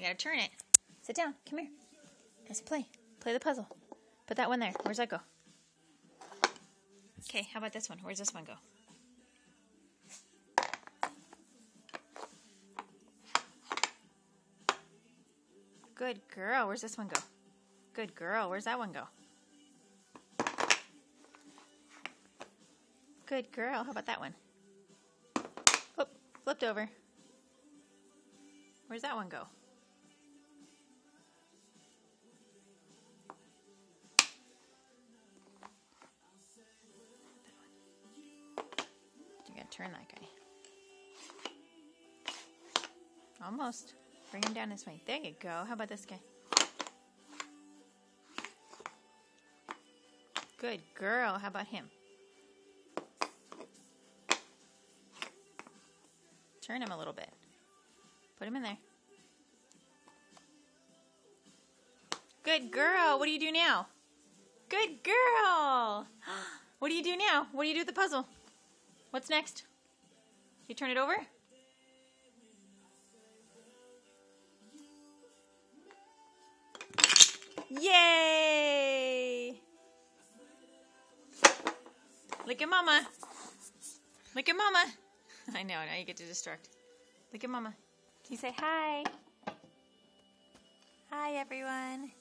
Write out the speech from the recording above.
gotta turn it. Sit down. Come here. Let's play. Play the puzzle. Put that one there. Where's that go? Okay, how about this one? Where's this one go? Good girl. Where's this one go? Good girl. Where's that one go? Good girl. How about that one? Whoop, flipped over. Where's that one go? You gotta turn that guy. Almost. Bring him down this way. There you go. How about this guy? Good girl. How about him? Turn him a little bit. Put him in there. Good girl. What do you do now? Good girl. What do you do now? What do you do with the puzzle? What's next? You turn it over? Yay! Look at Mama. Look at Mama. I know, now you get to distract. Look at Mama. Can you say hi? Hi, everyone.